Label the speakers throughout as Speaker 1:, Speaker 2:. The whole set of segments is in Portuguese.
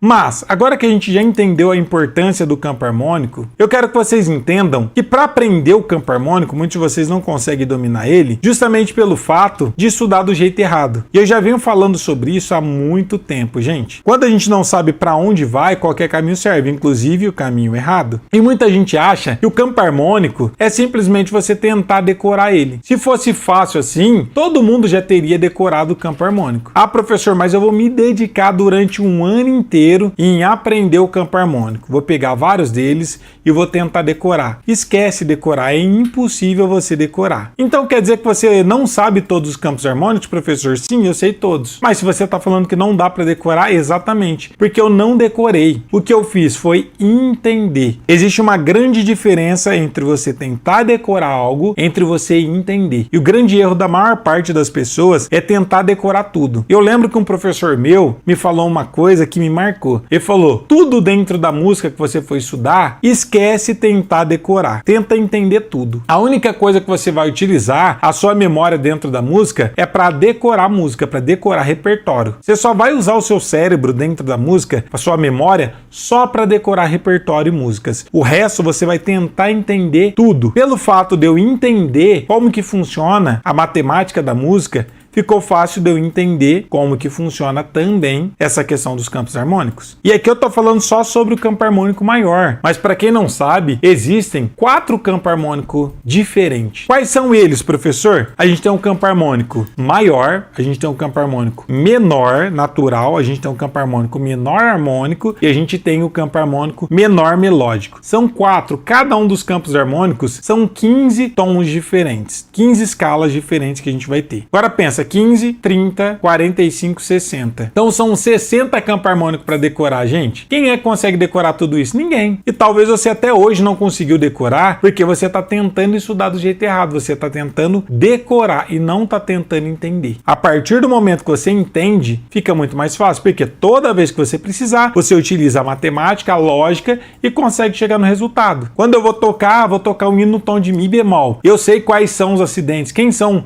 Speaker 1: Mas, agora que a gente já entendeu a importância do campo harmônico, eu quero que vocês entendam que para aprender o campo harmônico, muitos de vocês não conseguem dominar ele, justamente pelo fato de estudar do jeito errado. E eu já venho falando sobre isso há muito tempo, gente. Quando a gente não sabe para onde vai, qualquer caminho serve, inclusive o caminho errado. E muita gente acha que o campo harmônico é simplesmente você tentar decorar ele. Se fosse fácil assim, todo mundo já teria decorado o campo harmônico. Ah, professor, mas eu vou me dedicar durante um ano inteiro em aprender o campo harmônico. Vou pegar vários deles e vou tentar decorar. Esquece decorar, é impossível você decorar. Então quer dizer que você não sabe todos os campos harmônicos, professor? Sim, eu sei todos. Mas se você está falando que não dá para decorar, exatamente, porque eu não decorei. O que eu fiz foi entender. Existe uma grande diferença entre você tentar decorar algo, entre você entender. E o grande erro da maior parte das pessoas é tentar decorar tudo. Eu lembro que um professor meu me falou uma coisa que me marcou. Ele falou: tudo dentro da música que você for estudar, esquece tentar decorar. Tenta entender tudo. A única coisa que você vai utilizar, a sua memória dentro da música, é para decorar música, para decorar repertório. Você só vai usar o seu cérebro dentro da música, a sua memória, só para decorar repertório e músicas. O resto você vai tentar entender tudo. Pelo fato de eu entender como que funciona a matemática da música, ficou fácil de eu entender como que funciona também essa questão dos campos harmônicos. E aqui eu tô falando só sobre o campo harmônico maior, mas para quem não sabe, existem 4 campos harmônicos diferentes. Quais são eles, professor? A gente tem um campo harmônico maior, a gente tem um campo harmônico menor, natural, a gente tem um campo harmônico menor harmônico e a gente tem o campo harmônico menor melódico. São 4, cada um dos campos harmônicos são 15 tons diferentes, 15 escalas diferentes que a gente vai ter. Agora pensa, 15, 30, 45, 60. Então são 60 campos harmônicos para decorar, gente. Quem é que consegue decorar tudo isso? Ninguém. E talvez você até hoje não conseguiu decorar porque você está tentando estudar do jeito errado. Você está tentando decorar e não está tentando entender. A partir do momento que você entende, fica muito mais fácil, porque toda vez que você precisar, você utiliza a matemática, a lógica e consegue chegar no resultado. Quando eu vou tocar um hino no tom de Mi bemol. Eu sei quais são os acidentes, quem são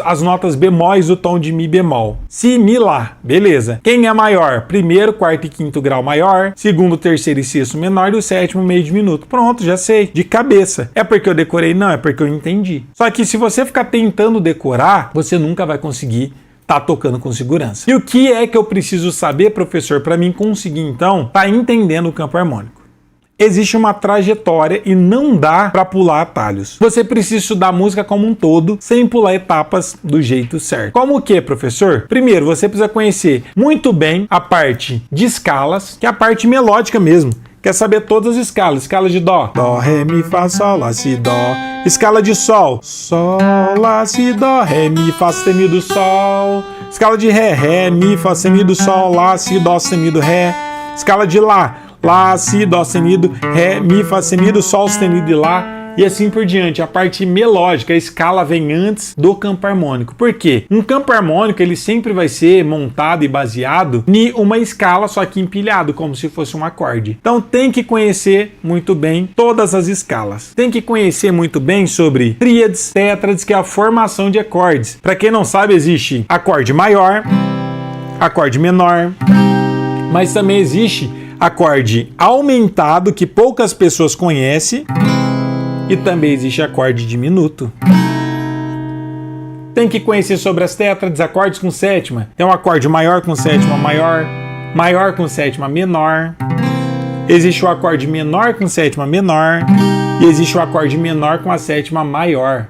Speaker 1: as notas bemol do tom de Mi bemol. Si, Mi, Lá. Beleza. Quem é maior? Primeiro, quarto e quinto grau maior, segundo, terceiro e sexto menor e o sétimo meio diminuto. Pronto, já sei. De cabeça. É porque eu decorei? Não, é porque eu entendi. Só que se você ficar tentando decorar, você nunca vai conseguir tá tocando com segurança. E o que é que eu preciso saber, professor, para mim conseguir, então, tá entendendo o campo harmônico? Existe uma trajetória e não dá para pular atalhos. Você precisa estudar a música como um todo, sem pular etapas do jeito certo. Como o que, professor? Primeiro, você precisa conhecer muito bem a parte de escalas, que é a parte melódica mesmo. Quer saber todas as escalas? Escala de dó, dó, ré, mi, fá, sol, lá, si, dó. Escala de sol, sol, lá, si, dó, ré, mi, fá, sustenido, sol. Escala de ré, ré, mi, fá, sustenido, sol, lá, si, dó, sustenido, ré. Escala de lá, Lá, Si, Dó sustenido, Ré, Mi, Fá sustenido, Sol sustenido e Lá. E assim por diante. A parte melódica, a escala vem antes do campo harmônico. Por quê? Um campo harmônico ele sempre vai ser montado e baseado em uma escala, só que empilhado, como se fosse um acorde. Então tem que conhecer muito bem todas as escalas. Tem que conhecer muito bem sobre tríades, tétrades, que é a formação de acordes. Para quem não sabe, existe acorde maior, acorde menor, mas também existe acorde aumentado, que poucas pessoas conhecem, e também existe acorde diminuto. Tem que conhecer sobre as tétrades, acordes com sétima. Tem um acorde maior com sétima maior, maior com sétima menor. Existe o acorde menor com sétima menor e existe o acorde menor com a sétima maior.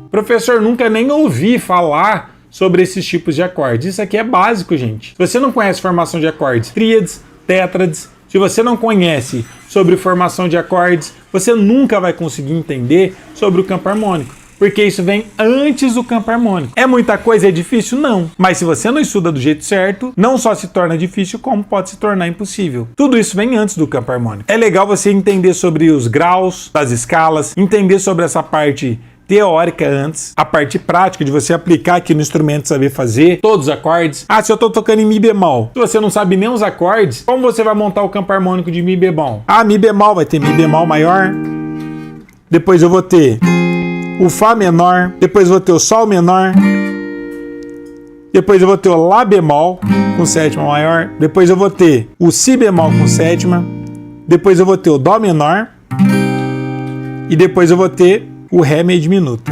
Speaker 1: Professor, nunca nem ouvi falar sobre esses tipos de acordes. Isso aqui é básico, gente. Se você não conhece formação de acordes, tríades, tétrades, se você não conhece sobre formação de acordes, você nunca vai conseguir entender sobre o campo harmônico, porque isso vem antes do campo harmônico. É muita coisa, é difícil? Não. Mas se você não estuda do jeito certo, não só se torna difícil, como pode se tornar impossível. Tudo isso vem antes do campo harmônico. É legal você entender sobre os graus das escalas, entender sobre essa parte teórica antes, a parte prática de você aplicar aqui no instrumento, saber fazer todos os acordes. Ah, se eu tô tocando em Mi bemol, se você não sabe nem os acordes, como você vai montar o campo harmônico de Mi bemol? Ah, Mi bemol, vai ter Mi bemol maior, depois eu vou ter o Fá menor, depois eu vou ter o Sol menor, depois eu vou ter o Lá bemol com sétima maior, depois eu vou ter o Si bemol com sétima, depois eu vou ter o Dó menor e depois eu vou ter o Ré meio diminuto.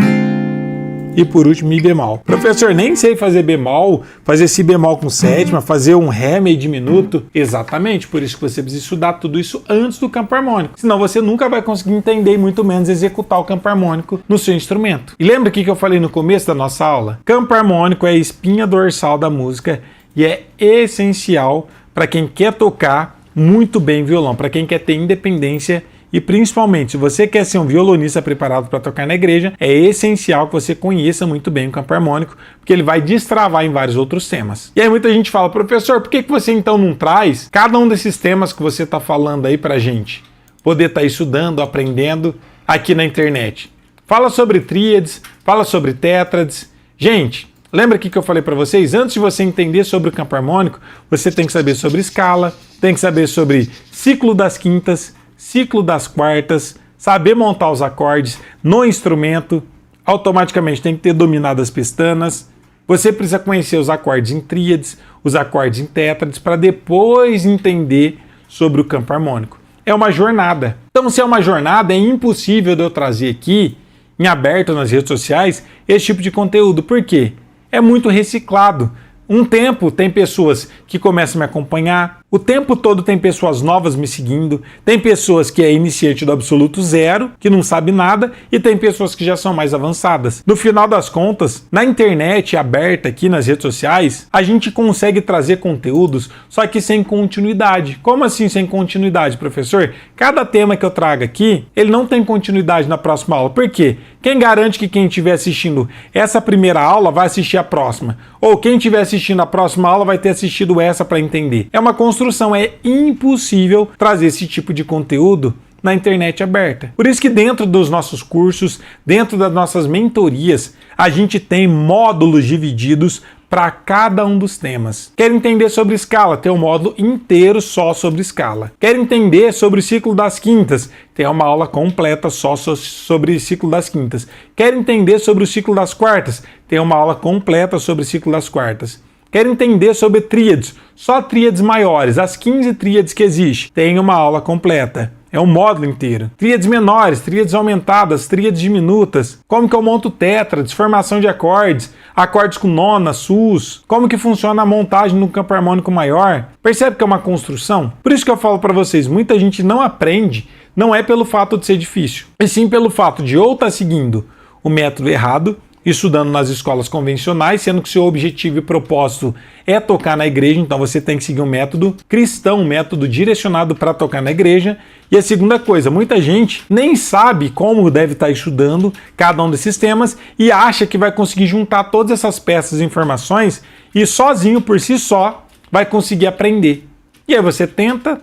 Speaker 1: E por último, Mi bemol. Professor, nem sei fazer bemol, fazer Si bemol com sétima, fazer um Ré meio diminuto. Exatamente, por isso que você precisa estudar tudo isso antes do campo harmônico. Senão você nunca vai conseguir entender e muito menos executar o campo harmônico no seu instrumento. E lembra o que eu falei no começo da nossa aula? Campo harmônico é a espinha dorsal da música e é essencial para quem quer tocar muito bem violão, para quem quer ter independência. E principalmente, se você quer ser um violonista preparado para tocar na igreja, é essencial que você conheça muito bem o campo harmônico, porque ele vai destravar em vários outros temas. E aí muita gente fala, professor, por que você então não traz cada um desses temas que você está falando aí para a gente poder estar estudando, aprendendo aqui na internet? Fala sobre tríades, fala sobre tétrades. Gente, lembra que eu falei para vocês? Antes de você entender sobre o campo harmônico, você tem que saber sobre escala, tem que saber sobre ciclo das quintas, ciclo das quartas, saber montar os acordes no instrumento, automaticamente tem que ter dominado as pestanas. Você precisa conhecer os acordes em tríades, os acordes em tétrades, para depois entender sobre o campo harmônico. É uma jornada. Então, se é uma jornada, é impossível de eu trazer aqui, em aberto nas redes sociais, esse tipo de conteúdo. Por quê? É muito reciclado. Um tempo tem pessoas que começam a me acompanhar, o tempo todo tem pessoas novas me seguindo, tem pessoas que é iniciante do absoluto zero, que não sabe nada, e tem pessoas que já são mais avançadas. No final das contas, na internet aberta aqui nas redes sociais, a gente consegue trazer conteúdos, só que sem continuidade. Como assim sem continuidade, professor? Cada tema que eu trago aqui, ele não tem continuidade na próxima aula. Por quê? Quem garante que quem estiver assistindo essa primeira aula vai assistir a próxima? Ou quem estiver assistindo a próxima aula vai ter assistido essa para entender? É uma construção, é impossível trazer esse tipo de conteúdo na internet aberta. Por isso que dentro dos nossos cursos, dentro das nossas mentorias, a gente tem módulos divididos para cada um dos temas. Quer entender sobre escala? Tem um módulo inteiro só sobre escala. Quer entender sobre o ciclo das quintas? Tem uma aula completa só sobre o ciclo das quintas. Quer entender sobre o ciclo das quartas? Tem uma aula completa sobre o ciclo das quartas. Quer entender sobre tríades? Só tríades maiores, as 15 tríades que existem. Tem uma aula completa. É um módulo inteiro. Tríades menores, tríades aumentadas, tríades diminutas. Como que eu monto tétrades, formação de acordes, acordes com nona, sus. Como que funciona a montagem no campo harmônico maior. Percebe que é uma construção? Por isso que eu falo para vocês, muita gente não aprende, não é pelo fato de ser difícil, e sim pelo fato de ou estar seguindo o método errado, estudando nas escolas convencionais, sendo que seu objetivo e propósito é tocar na igreja, então você tem que seguir um método cristão, um método direcionado para tocar na igreja. E a segunda coisa, muita gente nem sabe como deve estar estudando cada um desses temas e acha que vai conseguir juntar todas essas peças e informações e sozinho, por si só, vai conseguir aprender. E aí você tenta,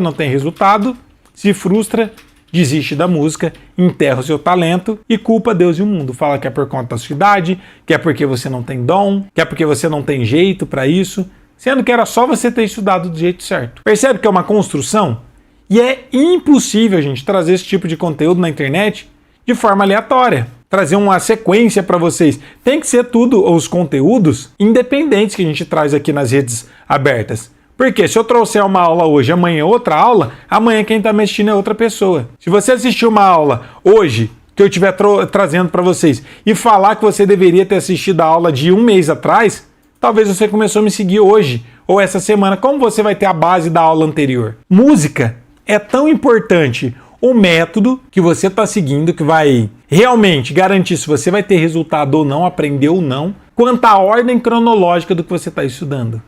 Speaker 1: não tem resultado, se frustra, desiste da música, enterra o seu talento e culpa Deus e o mundo. Fala que é por conta da sua idade, que é porque você não tem dom, que é porque você não tem jeito para isso, sendo que era só você ter estudado do jeito certo. Percebe que é uma construção? E é impossível, gente, trazer esse tipo de conteúdo na internet de forma aleatória. Trazer uma sequência para vocês. Tem que ser tudo, os conteúdos independentes que a gente traz aqui nas redes abertas. Porque se eu trouxer uma aula hoje, amanhã outra aula, amanhã quem está me assistindo é outra pessoa. Se você assistir uma aula hoje, que eu estiver trazendo para vocês, e falar que você deveria ter assistido a aula de um mês atrás, talvez você começou a me seguir hoje, ou essa semana. Como você vai ter a base da aula anterior? Música é tão importante o método que você está seguindo, que vai realmente garantir se você vai ter resultado ou não, aprender ou não, quanto a ordem cronológica do que você está estudando.